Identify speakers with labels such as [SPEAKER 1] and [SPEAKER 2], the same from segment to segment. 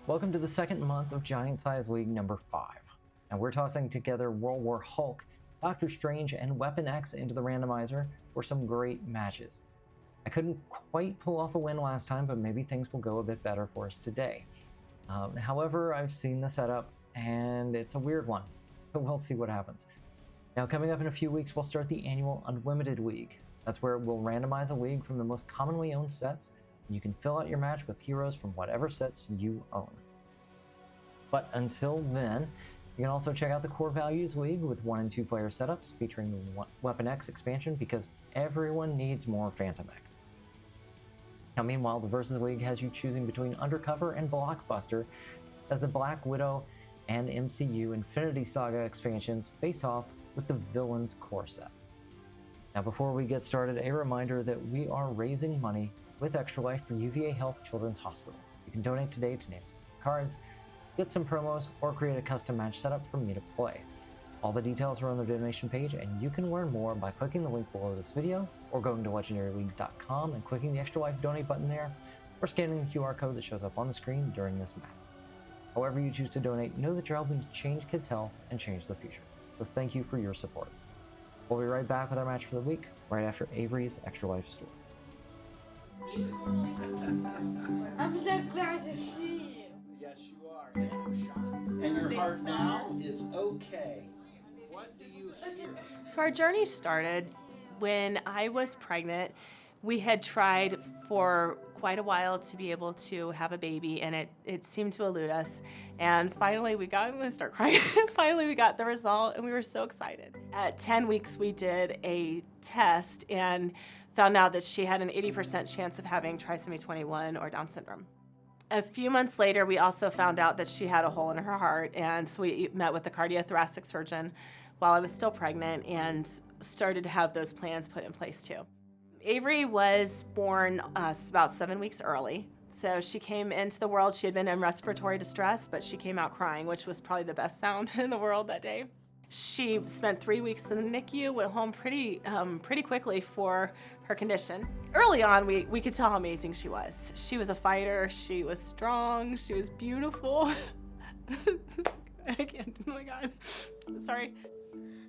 [SPEAKER 1] Welcome to the second month of Giant Size League number 5. And we're tossing together World War Hulk, Doctor Strange, and Weapon X into the randomizer for some great matches. I couldn't quite pull off a win last time, but maybe things will go a bit better for us today. However, I've seen the setup, and it's a weird one, but we'll see what happens. Now, coming up in a few weeks, we'll start the annual Unlimited League. That's where we'll randomize a league from the most commonly owned sets, and you can fill out your match with heroes from whatever sets you own. But until then, you can also check out the Core Values League with 1 and 2 player setups featuring the Weapon X expansion because everyone needs more Phantom X. Now, meanwhile, the Versus League has you choosing between Undercover and Blockbuster as the Black Widow and MCU Infinity Saga expansions face off with the Villains core set. Now, before we get started, a reminder that we are raising money with Extra Life for UVA Health Children's Hospital. You can donate today to name some cards, get some promos, or create a custom match setup for me to play. All the details are on the donation page, and you can learn more by clicking the link below this video, or going to legendaryleagues.com and clicking the Extra Life donate button there, or scanning the QR code that shows up on the screen during this match. However you choose to donate, know that you're helping to change kids' health and change the future. So thank you for your support. We'll be right back with our match for the week, right after Avery's Extra Life story.
[SPEAKER 2] I'm so glad to see you.
[SPEAKER 3] Yes, you are. And your heart now is okay. What do you hear?
[SPEAKER 4] So our journey started when I was pregnant. We had tried for quite a while to be able to have a baby, and it seemed to elude us. And finally I'm going to start crying. Finally we got the result, and we were so excited. At 10 weeks, we did a test and found out that she had an 80% chance of having trisomy 21 or Down syndrome. A few months later, we also found out that she had a hole in her heart, and so we met with the cardiothoracic surgeon while I was still pregnant and started to have those plans put in place too. Avery was born about 7 weeks early. So she came into the world, she had been in respiratory distress, but she came out crying, which was probably the best sound in the world that day. She spent 3 weeks in the NICU, went home pretty quickly for her condition. Early on, we could tell how amazing she was. She was a fighter, she was strong, she was beautiful. I can't, oh my God, sorry.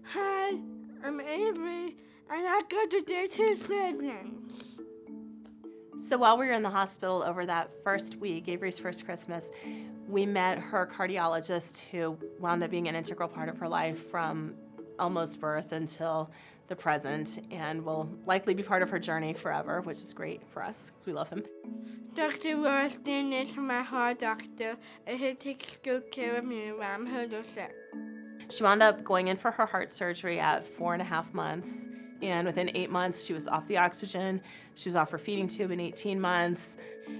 [SPEAKER 2] Hi, I'm Avery, and I got to do 2 seasons.
[SPEAKER 4] So while we were in the hospital over that first week, Avery's first Christmas, we met her cardiologist who wound up being an integral part of her life from almost birth until the present and will likely be part of her journey forever, which is great for us because we love him.
[SPEAKER 2] Dr. Rothstein is my heart doctor, and he takes good care of me when I'm hurt or sick.
[SPEAKER 4] She wound up going in for her heart surgery at 4.5 months. And within 8 months, she was off the oxygen. She was off her feeding tube in 18 months.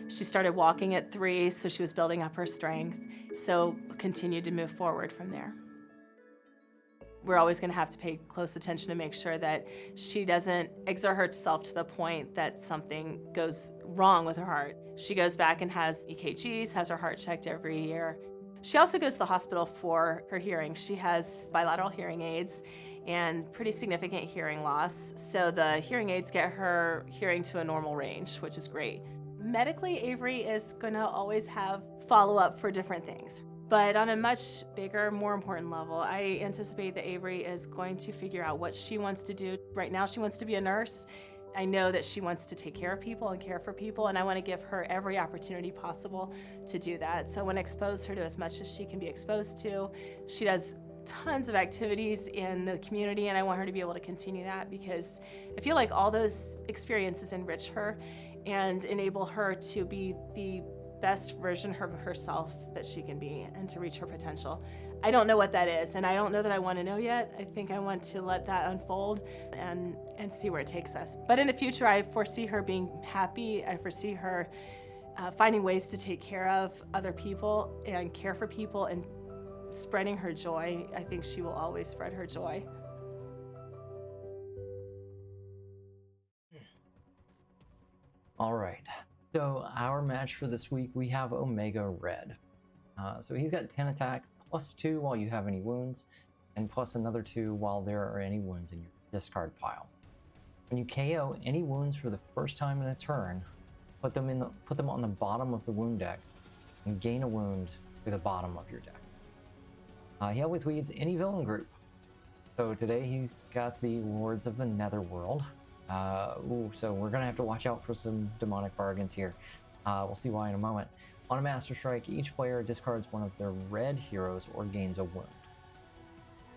[SPEAKER 4] She started walking at 3, so she was building up her strength. So continued to move forward from there. We're always going to have to pay close attention to make sure that she doesn't exert herself to the point that something goes wrong with her heart. She goes back and has EKGs, has her heart checked every year. She also goes to the hospital for her hearing. She has bilateral hearing aids and pretty significant hearing loss. So the hearing aids get her hearing to a normal range, which is great. Medically, Avery is gonna always have follow-up for different things. But on a much bigger, more important level, I anticipate that Avery is going to figure out what she wants to do. Right now, she wants to be a nurse. I know that she wants to take care of people and care for people, and I want to give her every opportunity possible to do that. So I want to expose her to as much as she can be exposed to. She does tons of activities in the community, and I want her to be able to continue that because I feel like all those experiences enrich her and enable her to be the best version of herself that she can be and to reach her potential. I don't know what that is, and I don't know that I want to know yet. I think I want to let that unfold and see where it takes us. But in the future, I foresee her being happy. I foresee her finding ways to take care of other people and care for people and spreading her joy. I think she will always spread her joy.
[SPEAKER 1] All right, so our match for this week, we have Omega Red. So he's got 10 attack, +2 while you have any wounds, and plus another 2 while there are any wounds in your discard pile. When you KO any wounds for the first time in a turn, put them on the bottom of the wound deck, and gain a wound to the bottom of your deck. He always leads any villain group. So today he's got the Lords of the Netherworld. So we're gonna have to watch out for some demonic bargains here. We'll see why in a moment. On a Master Strike, each player discards one of their red heroes or gains a wound.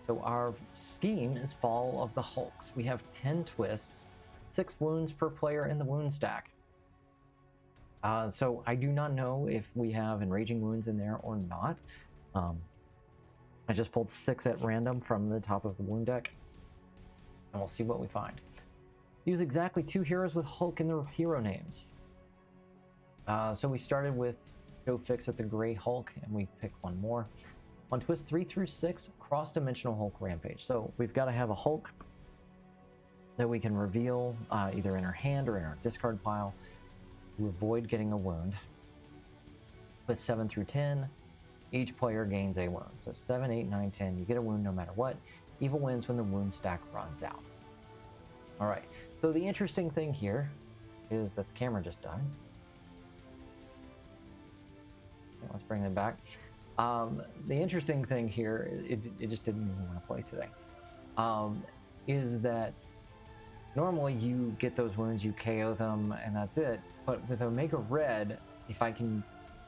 [SPEAKER 1] So our scheme is Fall of the Hulks. We have 10 twists, 6 wounds per player in the wound stack. So I do not know if we have Enraging Wounds in there or not. I just pulled 6 at random from the top of the wound deck, and we'll see what we find. Use exactly 2 heroes with Hulk in their hero names. So we started with Joe Fixit the Gray Hulk, and we picked one more. On twist 3 through 6, Cross-Dimensional Hulk Rampage. So we've got to have a Hulk that we can reveal either in our hand or in our discard pile to avoid getting a wound. Twist 7 through 10, each player gains a wound. So 7, 8, 9, 10, you get a wound no matter what. Evil wins when the wound stack runs out. All right, so the interesting thing here is that the camera just died. Okay, let's bring it back. The interesting thing here, it just didn't even want to play today, is that normally you get those wounds, you KO them, and that's it. But with Omega Red, when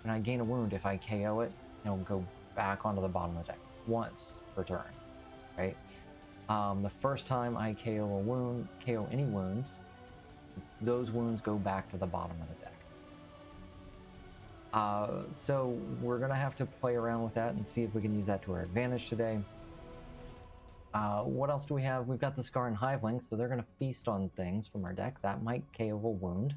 [SPEAKER 1] I gain a wound, if I KO it, it'll go back onto the bottom of the deck once per turn, right? The first time I KO any wounds, those wounds go back to the bottom of the deck. So we're gonna have to play around with that and see if we can use that to our advantage today. What else do we have? We've got the Scar and Hiveling, so they're gonna feast on things from our deck. That might KO a wound.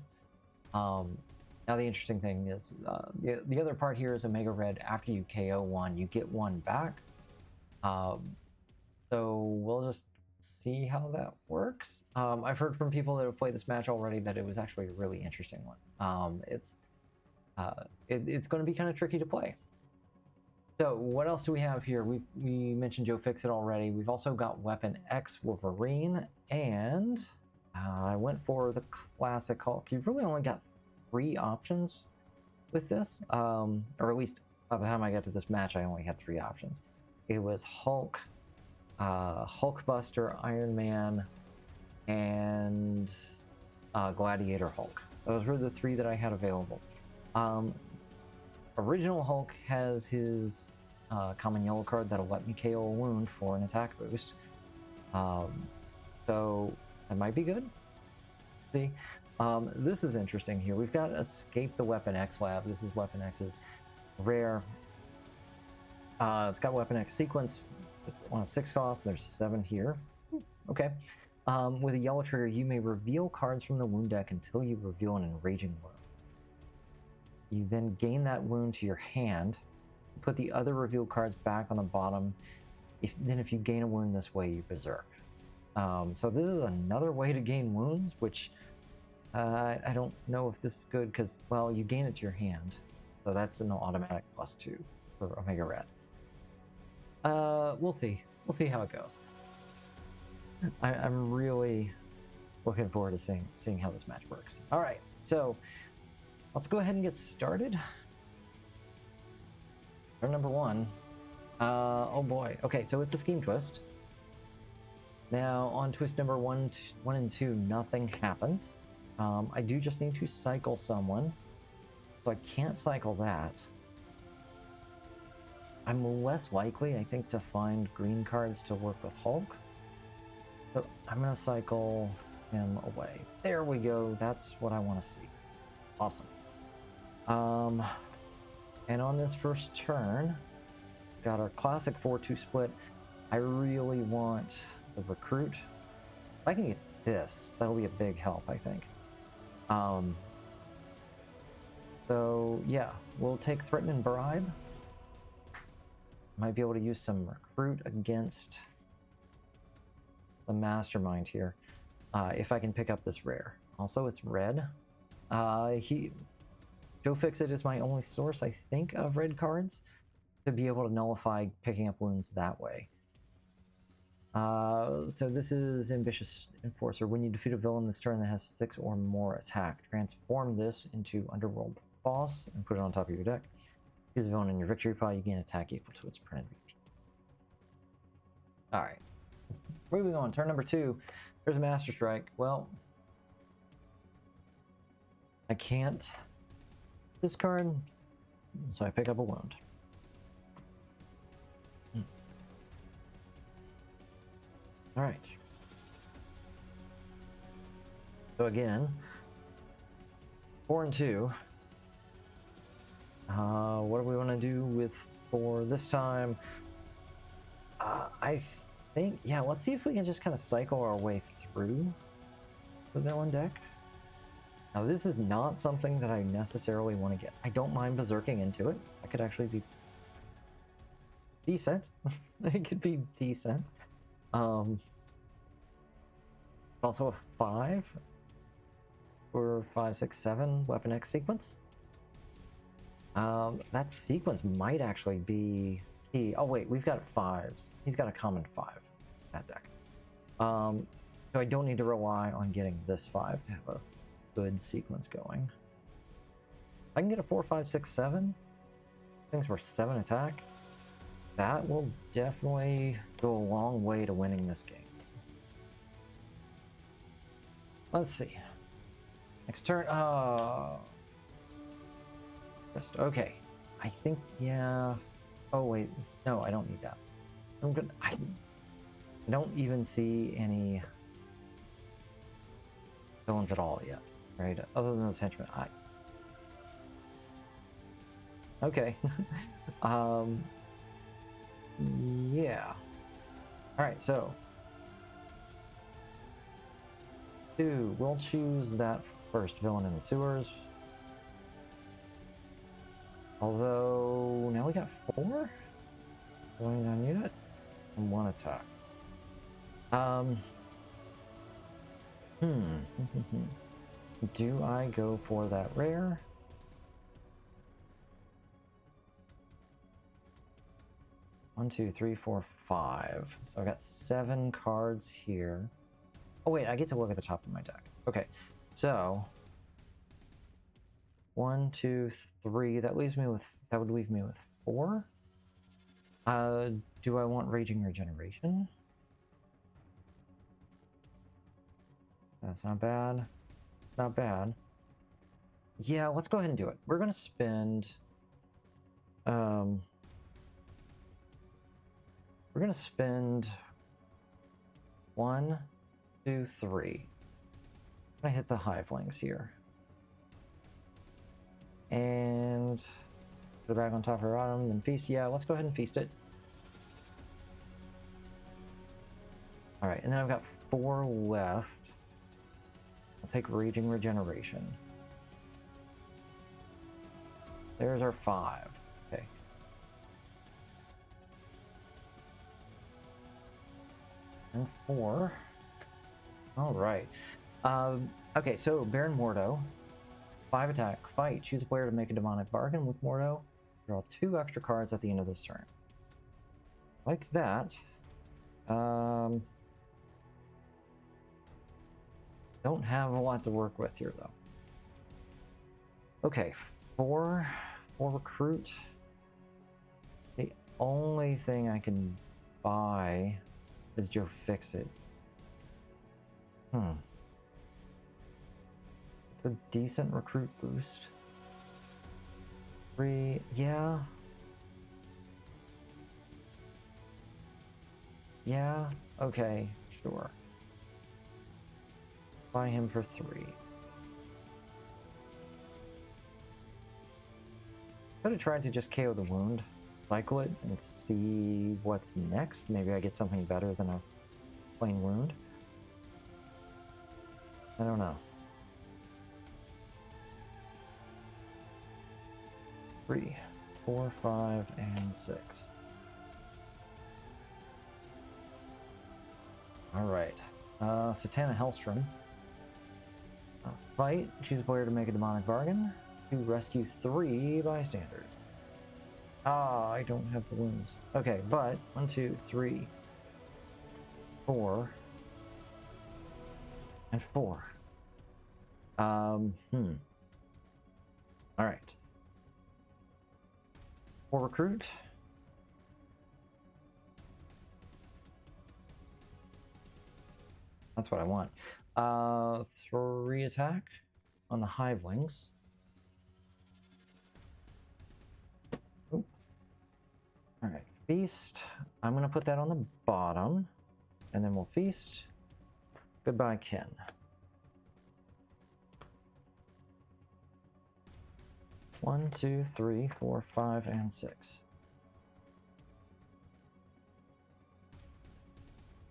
[SPEAKER 1] Now the interesting thing is, the other part here is Omega Red. After you KO one, you get one back. So we'll just see how that works. I've heard from people that have played this match already that it was actually a really interesting one. It's going to be kind of tricky to play. So what else do we have here? We mentioned Joe Fixit already. We've also got Weapon X Wolverine, and I went for the classic Hulk. You've really only got 3 options with this, or at least by the time I got to this match, I only had 3 options. It was Hulk, Hulkbuster, Iron Man, and Gladiator Hulk. Those were the 3 that I had available. Original Hulk has his common yellow card that'll let me KO a wound for an attack boost. So that might be good. See, this is interesting here. We've got Escape the Weapon X Lab. This is Weapon X's rare. It's got Weapon X sequence on a 6 cost. There's 7 here. Okay. With a yellow trigger, you may reveal cards from the wound deck until you reveal an enraging wound. You then gain that wound to your hand, put the other revealed cards back on the bottom. If you gain a wound this way, you berserk. So this is another way to gain wounds, which I don't know if this is good because, well, you gain it to your hand. So that's an automatic +2 for Omega Red. We'll see. We'll see how it goes. I'm really looking forward to seeing how this match works. All right, so let's go ahead and get started. Turn number 1. Oh boy. Okay, so it's a scheme twist. Now on twist number 1 and 2, nothing happens. I do just need to cycle someone, so I can't cycle that. I'm less likely, I think, to find green cards to work with Hulk. So I'm gonna cycle him away. There we go. That's what I want to see. Awesome. And on this first turn, got our classic 4-2 split. I really want the recruit. If I can get this, that'll be a big help, I think. So yeah, we'll take Threaten and Bribe. Might be able to use some recruit against the Mastermind here, if I can pick up this rare. Also, it's red. Joe Fixit is my only source, I think, of red cards to be able to nullify picking up wounds that way. So this is Ambitious Enforcer. When you defeat a villain this turn that has 6 or more attack, transform this into Underworld Boss and put it on top of your deck. Choose a villain in your victory pile. You gain attack equal to its printed VP. All right. Moving on. Turn number 2. There's a Master Strike. Well, I can't discard, so I pick up a wound. All right. So again, 4 and 2. What do we want to do with 4 this time? I think, yeah, let's see if we can just kind of cycle our way through the villain deck. Now, this is not something that I necessarily want to get. I don't mind berserking into it. That could actually be decent. It could be decent. Also a 5 or 5, 6, 7 Weapon X sequence. That sequence might actually be key. Oh wait, we've got 5s. He's got a common 5 that deck. So I don't need to rely on getting this 5 to have a good sequence going. I can get a 4, 5, 6, 7. Things were 7 attack. That will definitely go a long way to winning this game. Let's see. Next turn. Just okay. I think, yeah. Oh wait, no, I don't need that. I'm good. I don't even see any villains at all yet, right? Other than those henchmen. Okay. Yeah. All right, so 2. We'll choose that first villain in the sewers. Although now we got 4 going on unit and 1 attack. Do I go for that rare? One, 2, 3, 4, 5. So I got 7 cards here. Oh wait, I get to look at the top of my deck. Okay, so 1, 2, 3. That would leave me with 4. Do I want Raging Regeneration? That's not bad. Not bad. Yeah, let's go ahead and do it. We're gonna spend we're gonna spend 1, 2, 3. I'm gonna hit the Hivelings here. And put it back on top of her bottom, then feast. Yeah, let's go ahead and feast it. Alright, and then I've got 4 left. I'll take Raging Regeneration. There's our 5. Okay. And 4. Alright. Okay, so Baron Mordo. 5 attack, fight. Choose a player to make a demonic bargain with Mordo. Draw 2 extra cards at the end of this turn. Like that. Don't have a lot to work with here, though. Okay, 4 recruit. The only thing I can buy is Joe Fixit. It's a decent recruit boost. 3, yeah. Yeah, okay, sure. Buy him for 3. Could have tried to just KO the wound, cycle it, and see what's next. Maybe I get something better than a plain wound. I don't know. 3, 4, 5, and 6. Alright. Satana Hellstrom. Fight. Choose a player to make a demonic bargain. To rescue 3 bystanders. I don't have the wounds. Okay, but 1, 2, 3, 4, and 4. Alright. 4 recruit. That's what I want. 3 attack on the hive wings. Oop. All right, feast. I'm gonna put that on the bottom, and then we'll feast. Goodbye, Ken. One, two, three, 4, 5, and 6.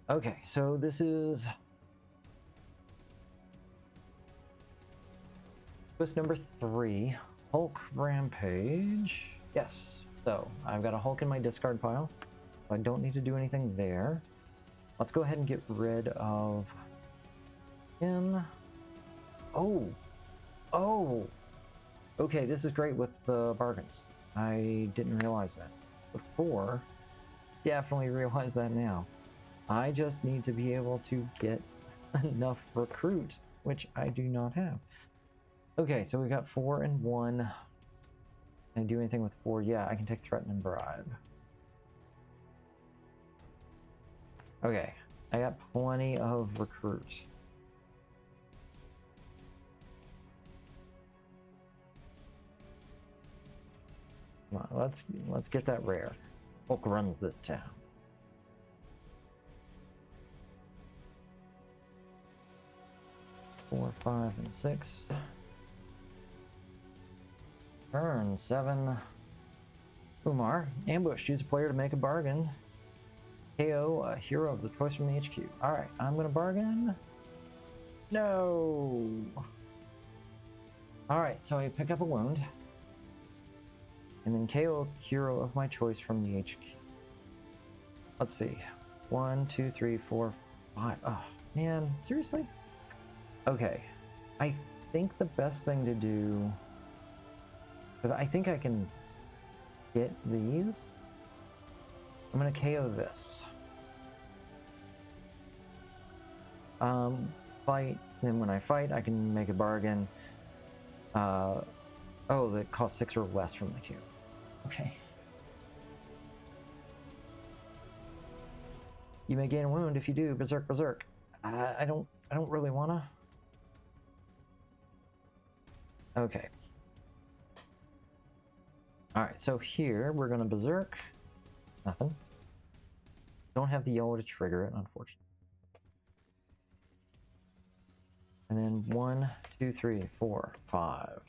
[SPEAKER 1] Okay, so this is twist number 3, Hulk Rampage. Yes, so I've got a Hulk in my discard pile. I don't need to do anything there. Let's go ahead and get rid of him. Oh, okay, this is great with the bargains. I didn't realize that before. Definitely realize that now. I just need to be able to get enough recruit, which I do not have. Okay, so we got 4 and 1. Can I do anything with 4? Yeah, I can take threaten and bribe. Okay, I got plenty of recruits. Come on, let's get that rare. Hulk runs this town. Four, 5, and 6. Turn 7. Umar, ambush. Choose a player to make a bargain. KO a hero of the choice from the HQ. Alright, I'm gonna bargain. No! Alright, so I pick up a wound. And then KO a hero of my choice from the HQ. Let's see. 1, 2, 3, 4, 5. Oh, man, seriously? Okay, I think the best thing to do, because I think I can get these, I'm going to KO this. Fight, then when I fight, I can make a bargain. Oh, that costs 6 or less from the queue. Okay. You may gain a wound if you do. Berserk, berserk. I don't really wanna. Okay. All right, so here we're gonna berserk. Nothing. Don't have the yellow to trigger it, unfortunately. And then 1, 2, 3, 4, 5.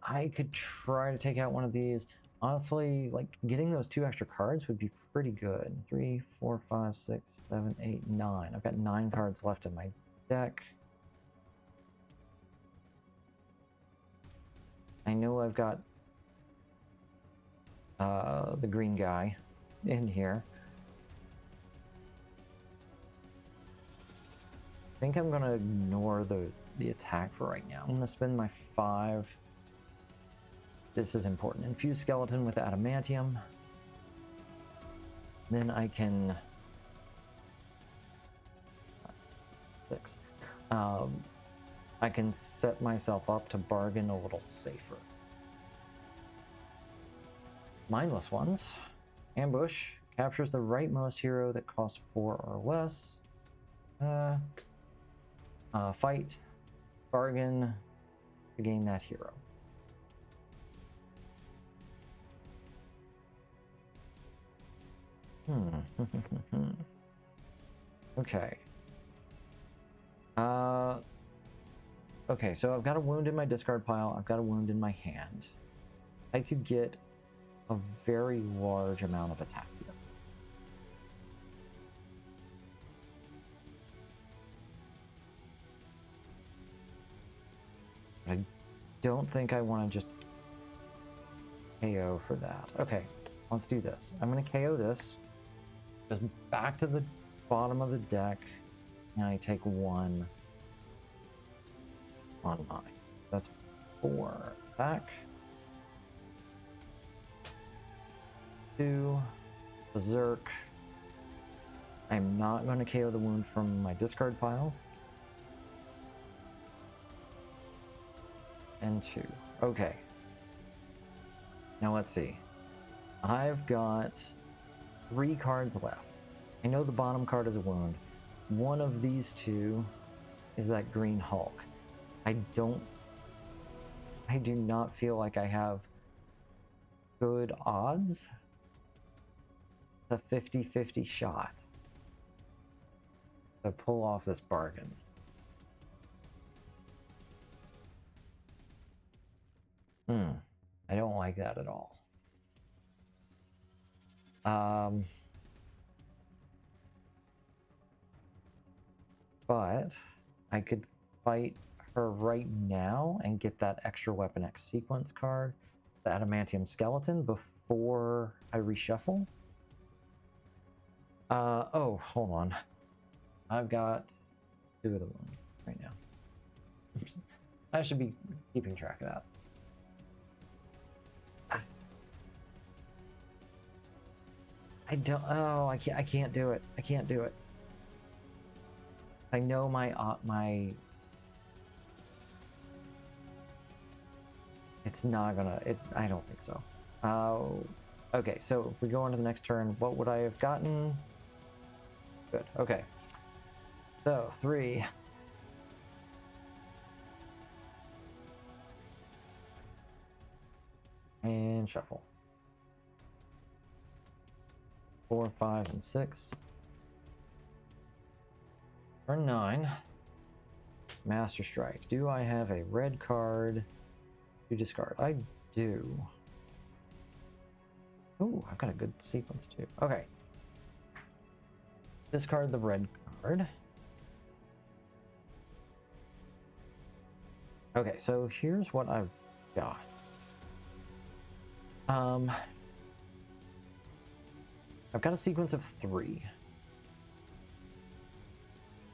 [SPEAKER 1] I could try to take out one of these. Honestly, like getting those 2 extra cards would be pretty good. 3, 4, 5, 6, 7, 8, 9. I've got 9 cards left in my deck. I know I've got the green guy in here. I think I'm gonna ignore the attack for right now. I'm gonna spend my 5. This is important. Infuse skeleton with adamantium. Then I can 6. I can set myself up to bargain a little safer. Mindless ones. Ambush captures the rightmost hero that costs 4 or less. Fight, bargain to gain that hero. Okay. Okay, so I've got a wound in my discard pile. I've got a wound in my hand. I could get a very large amount of attack here. I don't think I want to just KO for that. Okay, let's do this. I'm going to KO this. Just back to the bottom of the deck, and I take 1 on mine. That's 4 back. 2 berserk. I'm not going to KO the wound from my discard pile. and 2. Okay. Now let's see. I've got 3 cards left. I know the bottom card is a wound. One of these 2 is that Green Hulk. I do not feel like I have good odds. It's a 50-50 shot to pull off this bargain. I don't like that at all. But I could fight her right now and get that extra Weapon X sequence card, the Adamantium Skeleton, before I reshuffle. Oh, hold on. I've got 2 of them right now. I should be keeping track of that. I don't. Oh, I can't do it. I can't do it. I know my. It's not gonna. I don't think so. Okay. So if we go on to the next turn, what would I have gotten? Good. Okay. So 3. And shuffle. 4, 5, and 6. Turn 9. Master Strike. Do I have a red card to discard? I do. Oh, I've got a good sequence too. Okay. Discard the red card. Okay, so here's what I've got. I've got a sequence of 3.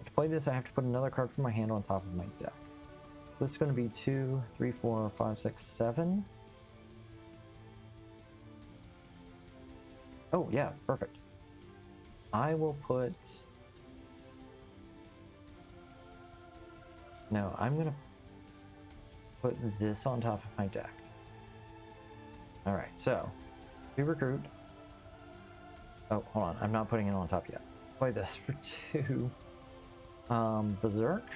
[SPEAKER 1] To play this, I have to put another card from my hand on top of my deck. This is going to be 2, 3, 4, 5, 6, 7. Oh, yeah, perfect. I will put... No, I'm going to put this on top of my deck. Alright, so, we recruit. Oh, hold on. I'm not putting it on top yet. Play this for 2. Berserk.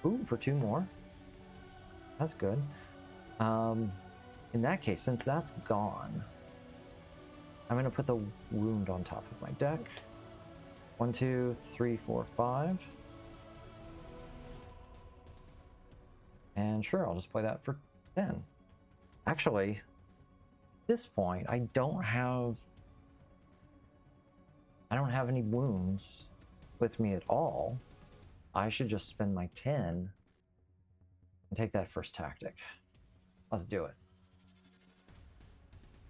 [SPEAKER 1] Ooh, for 2 more. That's good. In that case, since that's gone, I'm going to put the wound on top of my deck. 1, 2, 3, 4, 5. And sure, I'll just play that for 10. Actually, at this point, I don't have any wounds with me at all. I should just spend my 10 and take that first tactic. Let's do it.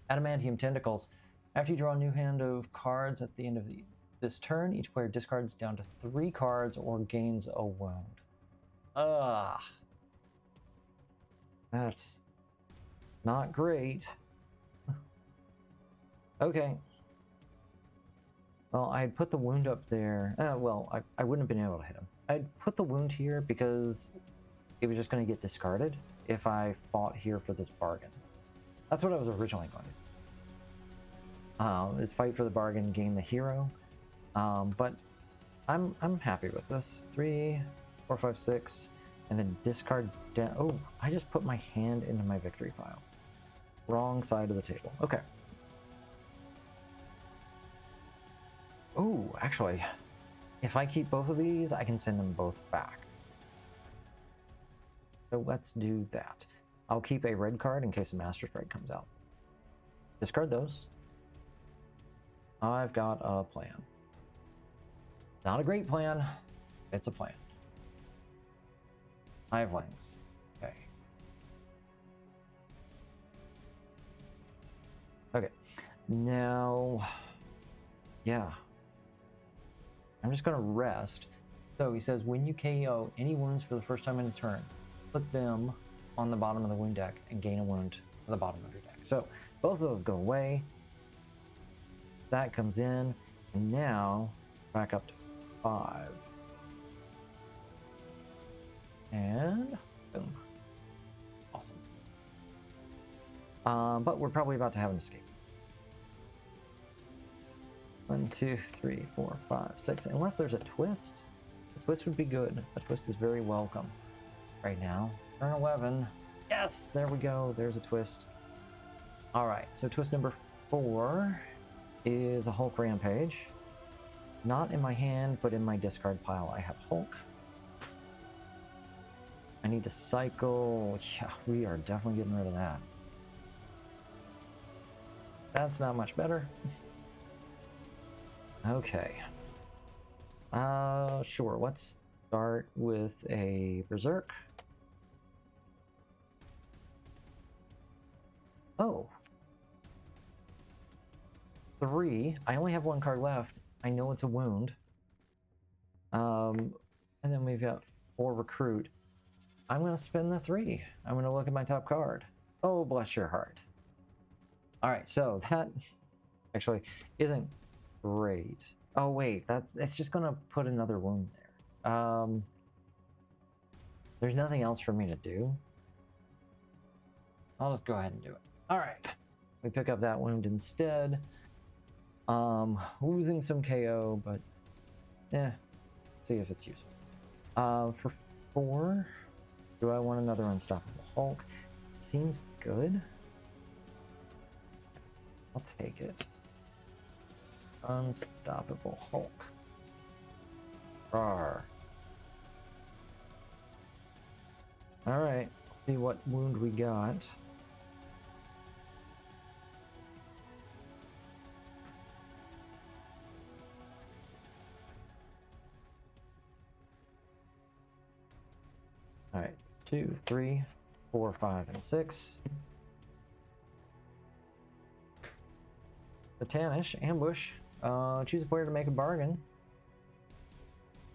[SPEAKER 1] Adamantium Tentacles. After you draw a new hand of cards at the end of this turn, each player discards down to 3 cards or gains a wound. That's not great. Okay. Well, I'd put the wound up there. Well, I wouldn't have been able to hit him. I'd put the wound here because it was just going to get discarded if I fought here for this bargain. That's what I was originally going to do. Is fight for the bargain, gain the hero. But I'm happy with this. 3, 4, 5, 6, and then discard down. Oh, I just put my hand into my victory pile. Wrong side of the table. Okay. Oh, actually, if I keep both of these, I can send them both back. So let's do that. I'll keep a red card in case a Master Strike comes out. Discard those. I've got a plan. Not a great plan. It's a plan. I have wings. Okay. Okay. Now, yeah. I'm just going to rest. So he says, when you KO any wounds for the first time in a turn, put them on the bottom of the wound deck and gain a wound on the bottom of your deck. So both of those go away. That comes in, and now back up to 5. And boom. Awesome. But we're probably about to have an escape. 1, 2, 3, 4, 5, 6. Unless there's a twist. A twist would be good. A twist is very welcome right now. Turn 11. Yes, there we go. There's a twist. All right, so twist number 4 is a Hulk Rampage. Not in my hand, but in my discard pile. I have Hulk. I need to cycle. Yeah, we are definitely getting rid of that. That's not much better. Okay. Sure. Let's start with a Berserk. Oh. 3. I only have 1 card left. I know it's a wound. And then we've got 4 recruit. I'm going to spend the 3. I'm going to look at my top card. Oh, bless your heart. All right, so that actually isn't great. Oh, wait, it's just going to put another wound there. There's nothing else for me to do. I'll just go ahead and do it. All right, we pick up that wound instead. Losing some KO, but see if it's useful. For 4, do I want another Unstoppable Hulk? Seems good. I'll take it. Unstoppable Hulk. Rawr. Alright, see what wound we got. Alright, 2, 3, 4, 5, and 6. Satanish, Ambush. Choose a player to make a bargain.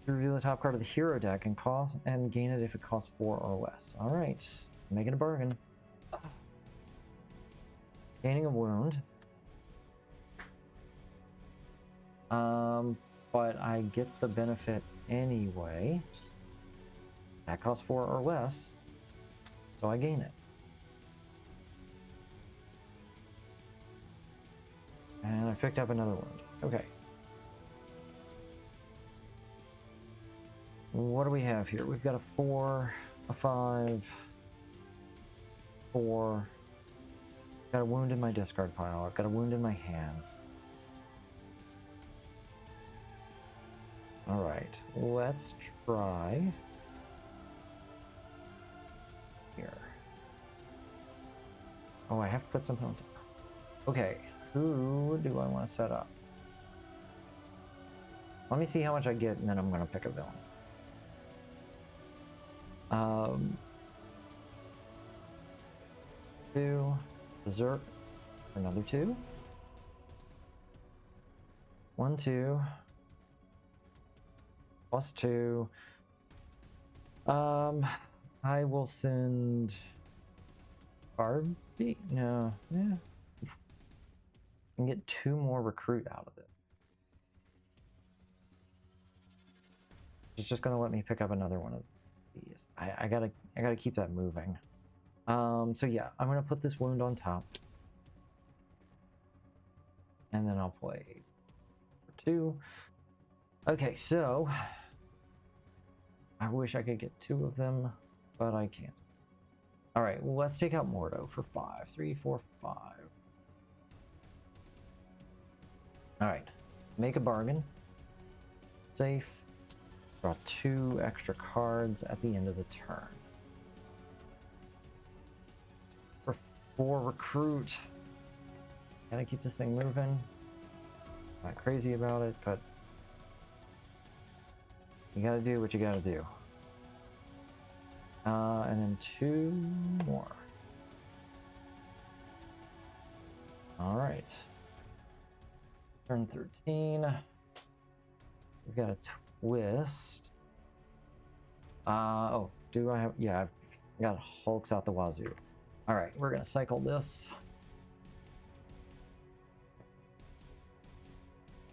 [SPEAKER 1] Reveal the top card of the hero deck and gain it if it costs 4 or less. Alright, making a bargain. Gaining a wound. But I get the benefit anyway. That costs 4 or less, so I gain it. And I picked up another wound. Okay. What do we have here? We've got a 4, a 5, 4. Got a wound in my discard pile. I've got a wound in my hand. All right, let's try here. Oh, I have to put something on top. Okay, who do I want to set up? Let me see how much I get, and then I'm going to pick a villain. Two, Berserk, another 2. 1, 2, plus 2. I will send Barbie. No, yeah. And get 2 more recruit out of it. It's just gonna let me pick up another one of these. I gotta keep that moving. So yeah, I'm gonna put this wound on top. And then I'll play for 2. Okay, so I wish I could get 2 of them, but I can't. All right, well, let's take out Mordo for 5. 3, 4, 5. All right, make a bargain. Safe. Draw 2 extra cards at the end of the turn. For 4 recruit. Gotta keep this thing moving. Not crazy about it, but you gotta do what you gotta do. And then 2 more. All right. Turn 13. We've got a twist. Oh, do I have? Yeah, I've got Hulks out the wazoo. All right, we're gonna cycle this.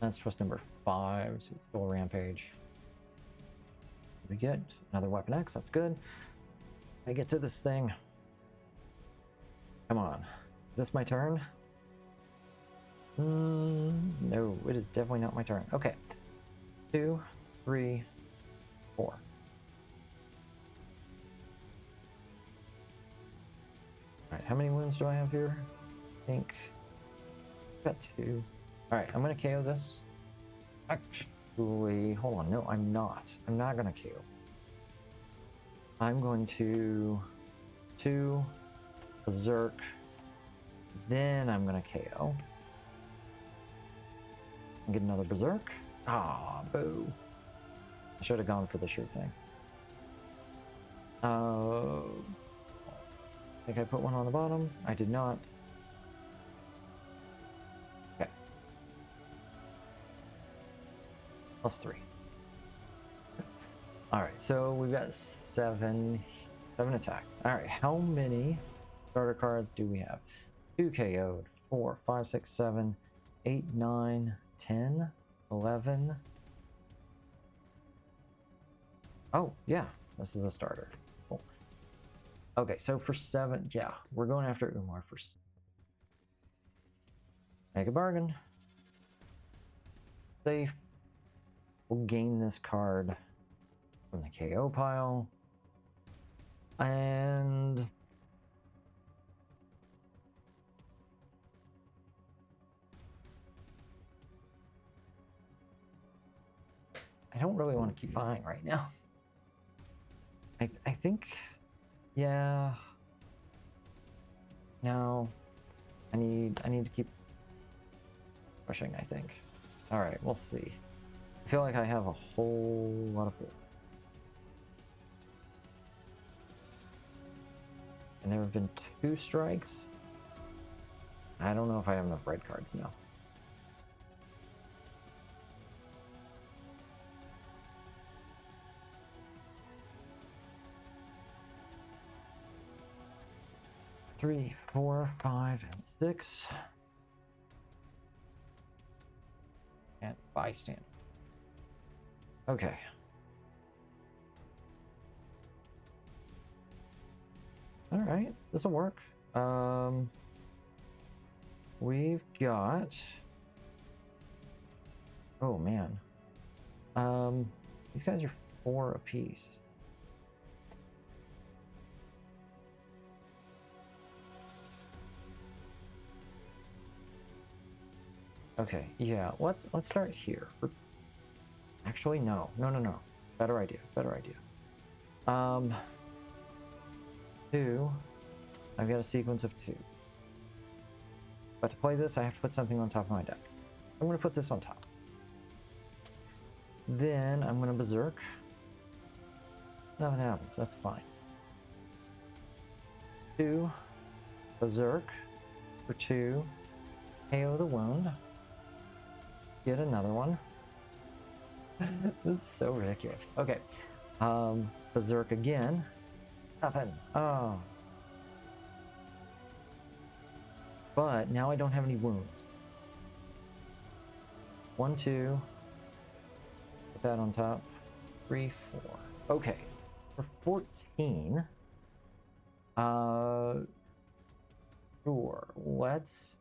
[SPEAKER 1] That's twist number 5. So it's still Rampage. We get another Weapon X. That's good. I get to this thing. Come on. this my turn? No, it is definitely not my turn. Okay. 2, 3, 4. Alright, how many wounds do I have here? I think got 2. Alright, I'm gonna KO this. Actually, hold on. No, I'm not. I'm not gonna KO. I'm going to 2 Berserk. Then I'm gonna KO. And get another Berserk. Ah, boo. I should have gone for the sure thing. I think I put one on the bottom. I did not. Okay. +3. Alright, so we've got 7 attack. Alright, how many starter cards do we have? 2 KO'd, 4, 5, 6, 7, 8, 9, 10, 11. Oh, yeah, this is a starter. Cool. Okay, so for 7, yeah, we're going after Umar first. Make a bargain. Safe. We'll gain this card from the KO pile. And I don't really want to keep buying right now. I think, yeah. No, I need to keep pushing, I think. All right, we'll see. I feel like I have a whole lot of food. And there have been 2 strikes. I don't know if I have enough red cards now. Three, 4, 5, and 6. And bystander. Okay. All right, this will work. We've got. Oh man. These guys are 4 apiece. Okay, yeah, let's start here. Actually, no. Better idea. 2. I've got a sequence of 2. But to play this, I have to put something on top of my deck. I'm going to put this on top. Then I'm going to Berserk. Nothing happens, that's fine. 2 Berserk for 2. KO the wound. Get another one. This is so ridiculous. Okay. Berserk again. Nothing. Oh. But now I don't have any wounds. 1, 2. Put that on top. 3, 4. Okay. For 14. Sure. Let's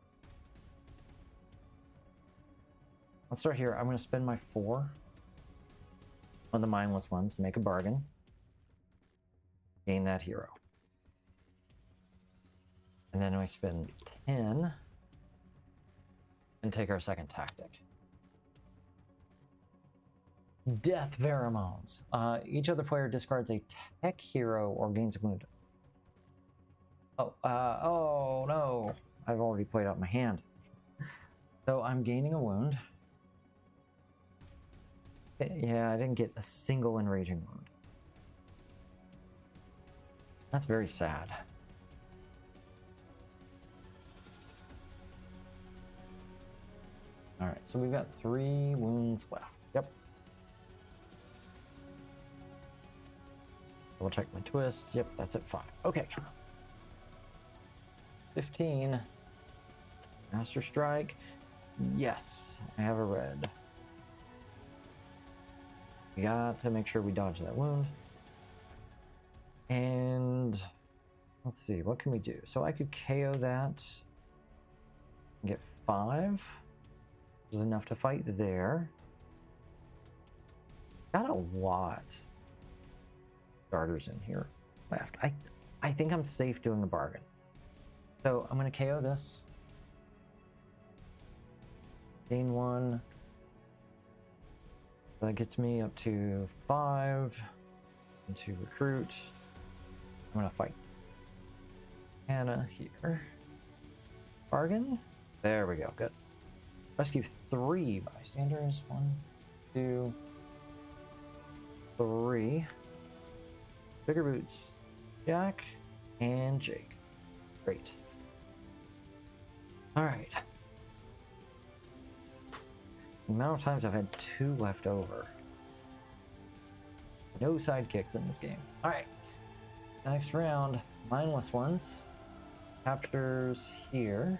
[SPEAKER 1] start here. I'm going to spend my 4 on the mindless ones, make a bargain, gain that hero. And then we spend 10 and take our second tactic. Death Pheromones. Each other player discards a tech hero or gains a wound. Oh no. I've already played out my hand. So I'm gaining a wound. Yeah, I didn't get a single enraging wound. That's very sad. Alright, so we've got 3 wounds left. Yep. We'll check my twists. Yep, that's at 5. Okay. 15. Master Strike. Yes, I have a red. We got to make sure we dodge that wound. And let's see, what can we do? So I could KO that. Get 5. Which is enough to fight there. Got a lot of starters in here left. I think I'm safe doing a bargain. So I'm going to KO this. Gain 1. That gets me up to 5. Into recruit. I'm going to fight Hannah here. Bargain. There we go. Good. Rescue 3 bystanders. 1, 2, 3. Bigger boots. Jack and Jake. Great. Alright. The amount of times I've had 2 left over. No sidekicks in this game. Alright. Next round, mindless ones. Captures here.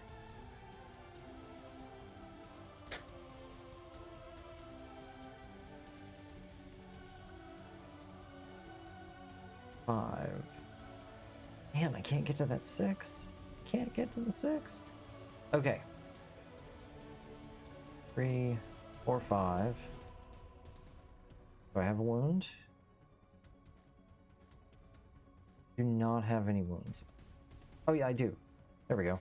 [SPEAKER 1] Five. Man, I can't get to that 6. Can't get to the 6. Okay. 3, 4, 5. Do I have a wound? Do not have any wounds. Oh yeah, I do. There we go.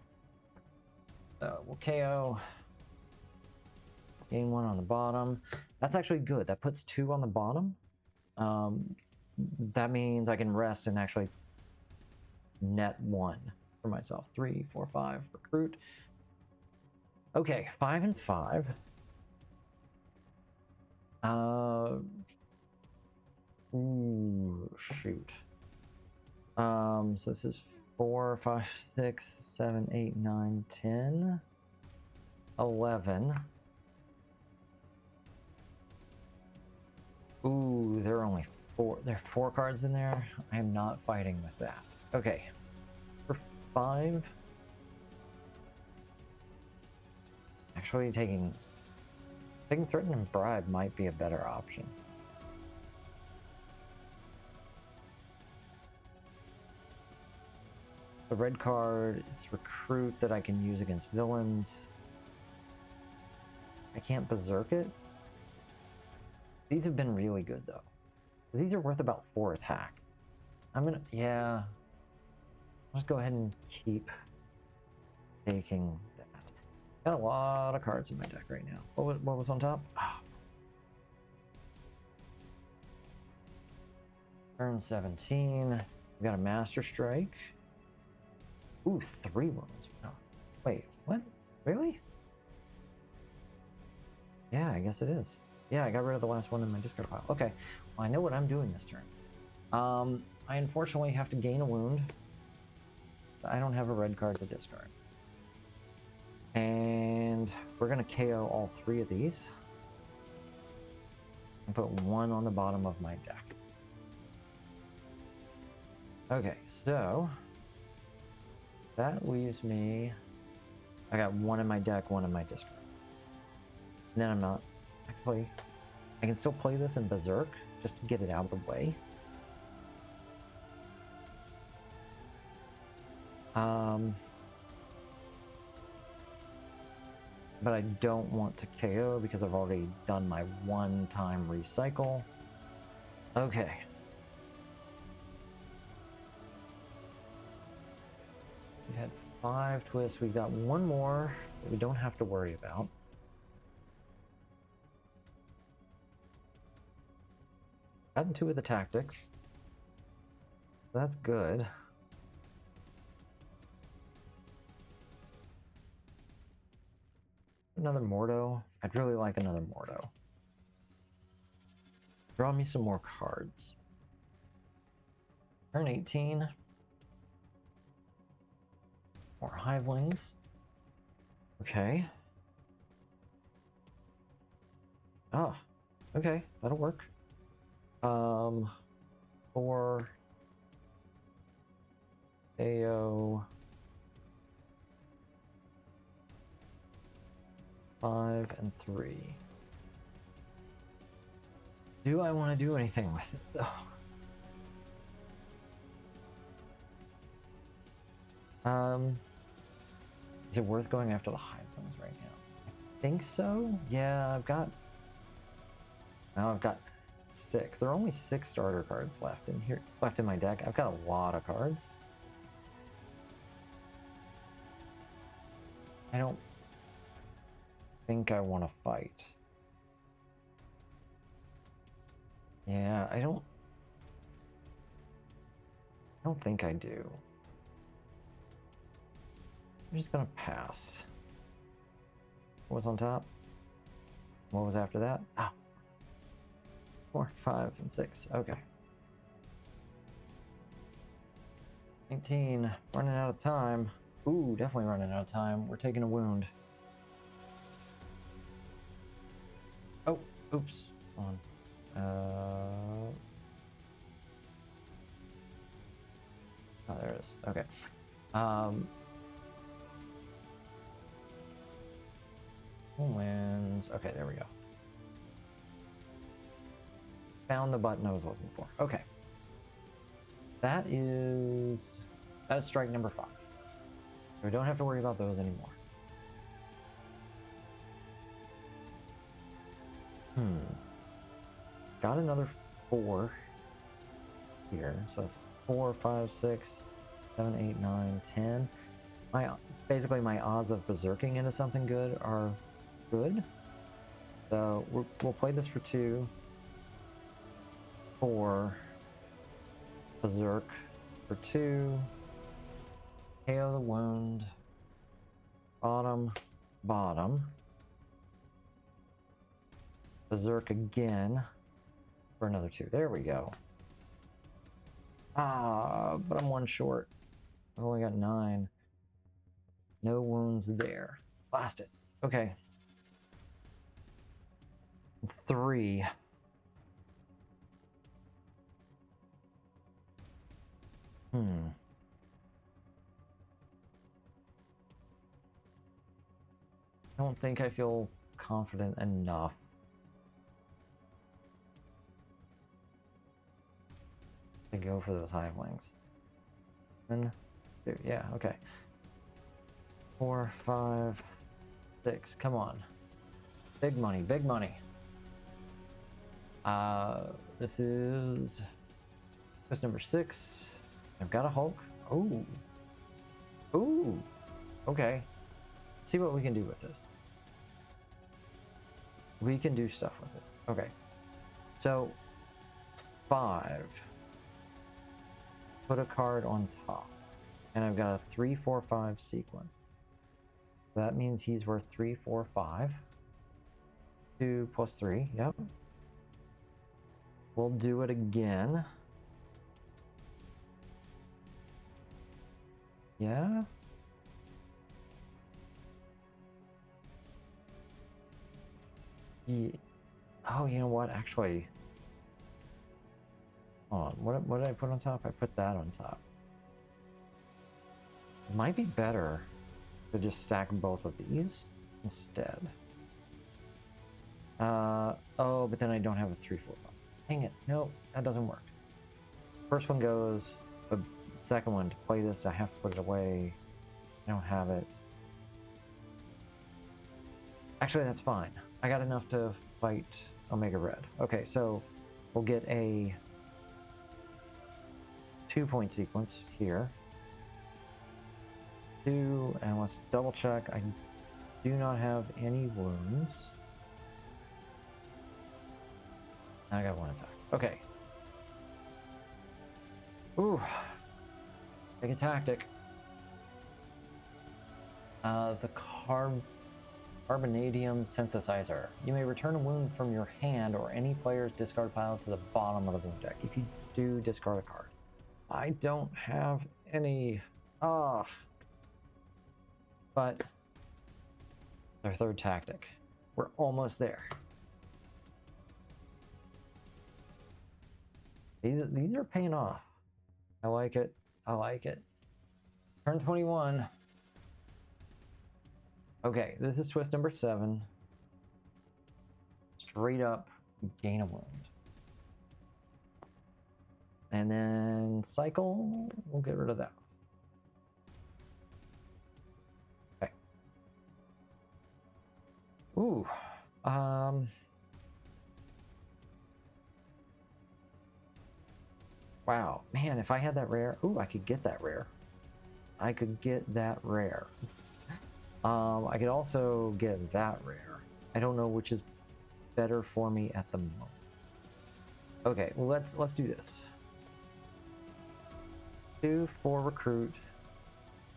[SPEAKER 1] We'll KO. Gain 1 on the bottom. That's actually good. That puts 2 on the bottom. That means I can rest and actually net 1 for myself. 3, 4, 5. Recruit. Okay, 5 and 5. Ooh, shoot. So this is 4, 5, 6, 7, 8, 9, 10, 11. Ooh, there are only 4. There are 4 cards in there. I am not fighting with that. Okay. For 5. Actually, taking Threaten and Bribe might be a better option. The red card, it's Recruit that I can use against villains. I can't Berserk it. These have been really good though. These are worth about 4 attack. Yeah. I'll just go ahead and keep taking that. Got a lot of cards in my deck right now. What was on top? Oh. Turn 17. We got a Master Strike. Ooh, 3 wounds. Oh. Wait, what? Really? Yeah, I guess it is. Yeah, I got rid of the last one in my discard pile. Okay, well, I know what I'm doing this turn. I unfortunately have to gain a wound. I don't have a red card to discard. And we're gonna KO all 3 of these. And put 1 on the bottom of my deck. Okay, so that leaves me. I got 1 in my deck, 1 in my discard. And then I'm not. Actually, I can still play this in Berserk just to get it out of the way. But I don't want to KO because I've already done my 1-time recycle. Okay. We had 5 twists. We got 1 more that we don't have to worry about. Gotten 2 of the tactics. That's good. Another Mordo. I'd really like another Mordo. Draw me some more cards. Turn 18. More Hivewings. Okay. Ah, okay, that'll work. 4 AO 5 and 3. Do I want to do anything with it though? Is it worth going after the Highlands right now? I think so. Yeah, I've got 6. There are only 6 starter cards left in my deck. I've got a lot of cards. I don't think I want to fight. Yeah, I don't think I do. I'm just gonna pass. What's on top? What was after that? Oh. 4, 5, and 6. Okay. 19. Running out of time. Ooh, definitely running out of time. We're taking a wound. Oh, oops. Hold on. Oh, there it is. Okay. Wins. Okay, there we go. Found the button I was looking for. Okay. That's strike number 5. So we don't have to worry about those anymore. Got another 4 here. So it's 4, 5, 6, 7, 8, 9, 10. Basically my odds of berserking into something good are good. So we'll play this for 2. 4. Berserk for 2. KO the wound. Bottom. Berserk again for another 2. There we go. But I'm 1 short. I've only got 9. No wounds there. Blast it. Okay. 3. I don't think I feel confident enough to go for those Hivelings. 1, 2, yeah, okay. 4, 5, 6, come on. Big money, big money. This is number 6. I've got a Hulk. Ooh. Okay. Let's see what we can do with this. We can do stuff with it. Okay. So 5. Put a card on top. And I've got a 3, 4, 5 sequence. So that means he's worth 3, 4, 5. 2 plus 3, yep. We'll do it again. Yeah. Oh, you know what? Actually, hold on. What did I put on top? I put that on top. It might be better to just stack both of these instead. Oh, but then I don't have a 3, 4, 5. Dang it. No, that doesn't work. First one goes. The second one, to play this, I have to put it away. I don't have it. Actually, that's fine. I got enough to fight Omega Red. Okay, so we'll get a 2-point sequence here. 2, and let's double check. I do not have any wounds. I got 1 attack. Okay. Ooh. Take a tactic. The Carbonadium Synthesizer. You may return a wound from your hand or any player's discard pile to the bottom of the wound deck. If you do, discard a card. I don't have any. But our 3rd tactic. We're almost there. These are paying off. I like it. I like it. Turn 21. Okay, this is twist number 7. Straight up gain a wound. And then cycle, we'll get rid of that. Okay. Ooh. Wow, man, if I had that rare, ooh, I could get that rare. I could get that rare. I could also get that rare. I don't know which is better for me at the moment. Okay, well, let's do this. 2 for recruit.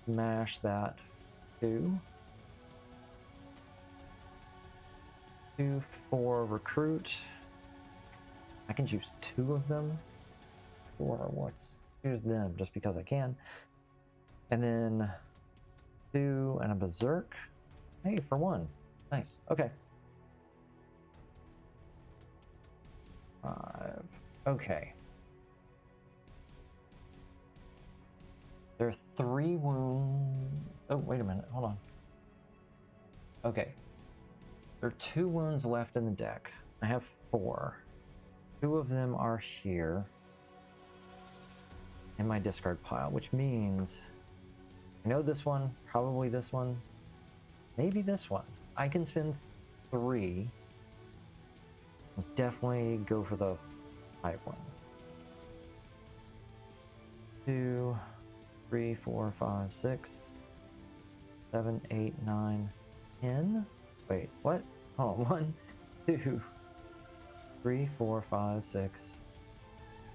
[SPEAKER 1] Smash that. 2. 2 for recruit. I can choose 2 of them. Or let's choose them just because I can. And then 2 and a berserk. Hey, for 1. Nice. Okay. 5. Okay. There are 3 wounds. Oh, wait a minute. Hold on. Okay. There are 2 wounds left in the deck. I have 4. 2 of them are here in my discard pile, which means I know this one, probably this one, maybe this one. I can spend 3. Definitely go for the hive ones. 2, 3, 4, 5, 6, 7, 8, 9, 10. Wait, what? Hold on. 1, 2, 3, 4, 5, 6,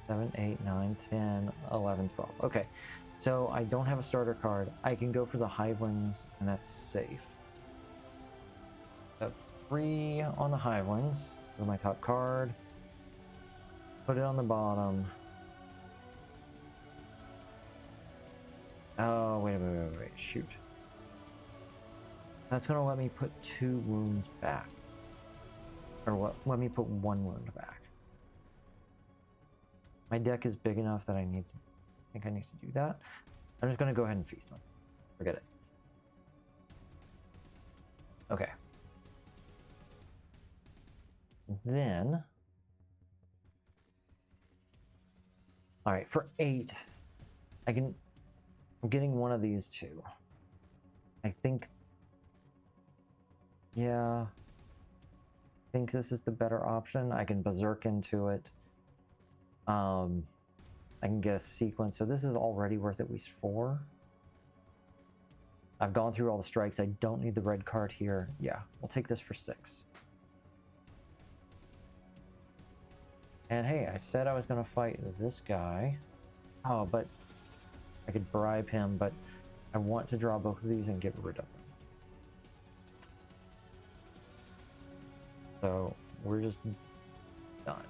[SPEAKER 1] 7, 8, 9, 10, 11, 12. Okay, so I don't have a starter card. I can go for the Hivewings, and that's safe. I have 3 on the Hivewings. Go to my top card. Put it on the bottom. Oh, wait. Shoot. That's gonna let me put 2 wounds back. Or what? Let me put 1 wound back. My deck is big enough that I think I need to do that. I'm just gonna go ahead and feast one. Forget it. Okay. Then, all right, for 8, I'm getting one of these 2. I think, yeah, I think this is the better option. I can berserk into it. I can get a sequence. So this is already worth at least 4. I've gone through all the strikes. I don't need the red card here. Yeah, we'll take this for 6. And hey, I said I was going to fight this guy. Oh, but I could bribe him, but I want to draw both of these and get rid of them. So we're just done.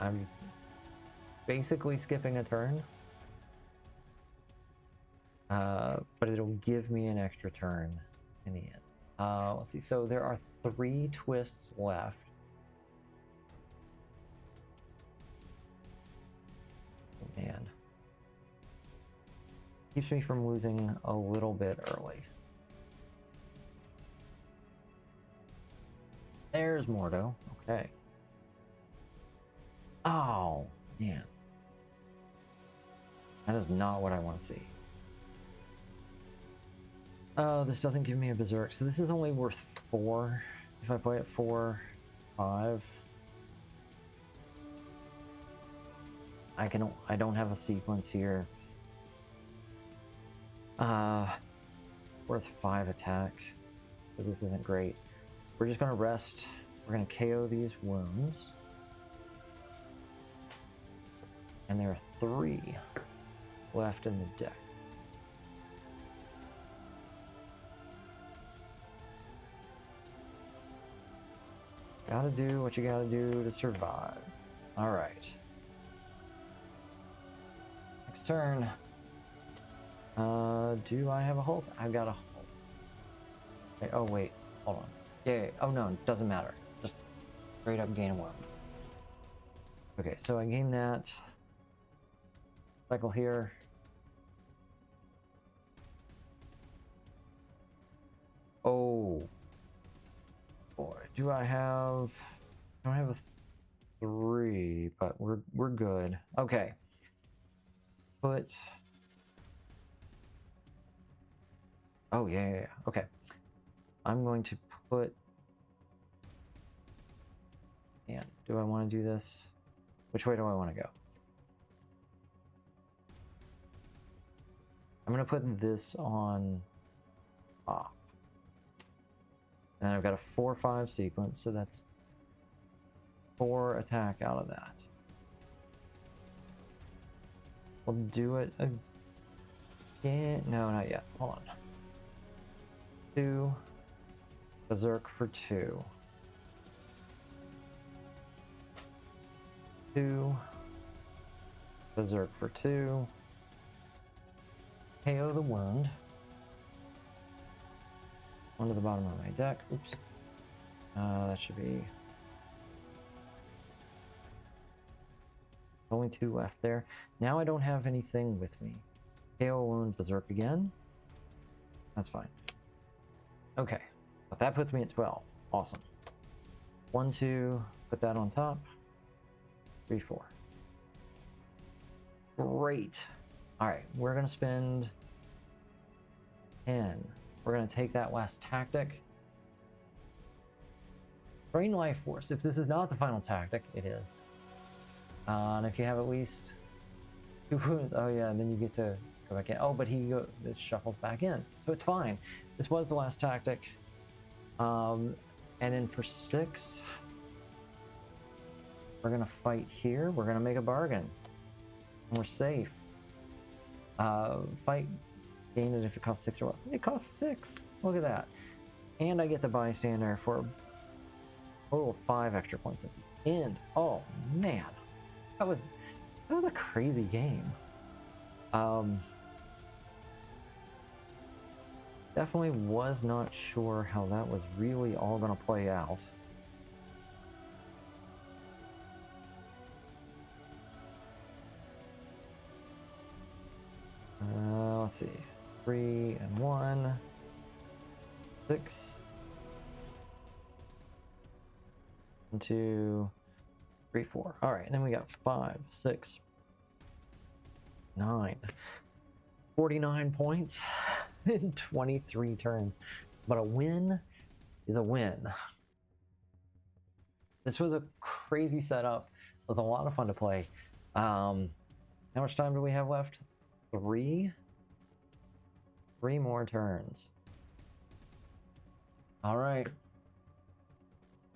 [SPEAKER 1] I'm basically skipping a turn. But it'll give me an extra turn in the end. Let's see. So there are 3 twists left. Oh, man. Keeps me from losing a little bit early. There's Mordo. Okay. Oh, man. That is not what I want to see. Oh, this doesn't give me a berserk. So this is only worth 4. If I play it 4, 5. I don't have a sequence here. Worth 5 attack. So this isn't great. We're just gonna rest. We're gonna KO these wounds. And there are 3 left in the deck. Gotta do what you gotta do to survive. Alright. Next turn. Do I have a Hulk? I've got a Hulk. Okay, oh wait, hold on. Yeah, oh no, it doesn't matter. Just straight up gain a wound. Okay, so I gain that. Cycle here. Oh boy, do I have? I don't have a 3, but we're good. Okay. Put. Oh yeah. Okay. I'm going to put. Man, do I want to do this? Which way do I want to go? I'm going to put this on top. And I've got a 4-5 sequence, so that's 4 attack out of that. We'll do it again. No, not yet. Hold on. 2. Berserk for 2. 2. Berserk for 2. KO the wound. One to the bottom of my deck. Oops. That should be. Only 2 left there. Now I don't have anything with me. KO wound, berserk again. That's fine. Okay. But that puts me at 12. Awesome. 1, 2. Put that on top. 3, 4. Great. Alright, we're going to spend 10. We're going to take that last tactic. Drain life force. If this is not the final tactic, it is. And if you have at least 2 wounds, oh yeah, and then you get to go back in. Oh, but it shuffles back in, so it's fine. This was the last tactic. And then for 6, we're going to fight here. We're going to make a bargain. We're safe. Fight. Gain it if it costs 6 or less. It costs 6. Look at that. And I get the bystander for a total of 5 extra points at the end. Oh man, that was a crazy game. Definitely was not sure how that was really all going to play out. Let's see. 3 and 1. 6. 1, 2, 3, 4. All right, and then we got 5, 6, 9. 49 points in 23 turns. But a win is a win. This was a crazy setup. It was a lot of fun to play. How much time do we have left? 3? 3 more turns. All right.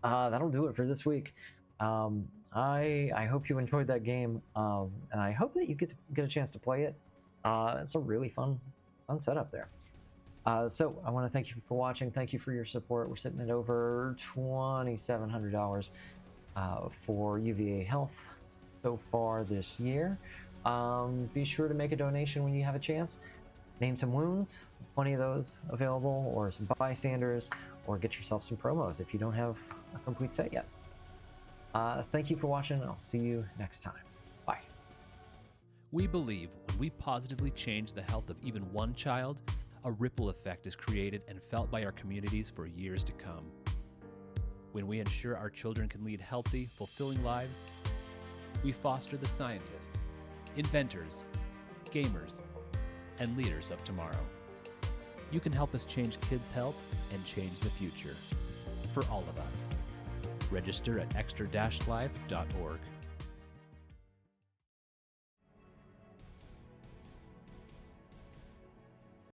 [SPEAKER 1] That'll do it for this week. I hope you enjoyed that game, and I hope that you get a chance to play it. It's a really fun setup there. So I want to thank you for watching. Thank you for your support. We're sitting at over $2,700 for UVA Health so far this year. Be sure to make a donation when you have a chance. Name some wounds, plenty of those available, or some bystanders, or get yourself some promos if you don't have a complete set yet. Thank you for watching, and I'll see you next time. Bye.
[SPEAKER 5] We believe when we positively change the health of even one child, a ripple effect is created and felt by our communities for years to come. When we ensure our children can lead healthy, fulfilling lives, we foster the scientists, inventors, gamers, and leaders of tomorrow. You can help us change kids' health and change the future for all of us. Register at extra-life.org.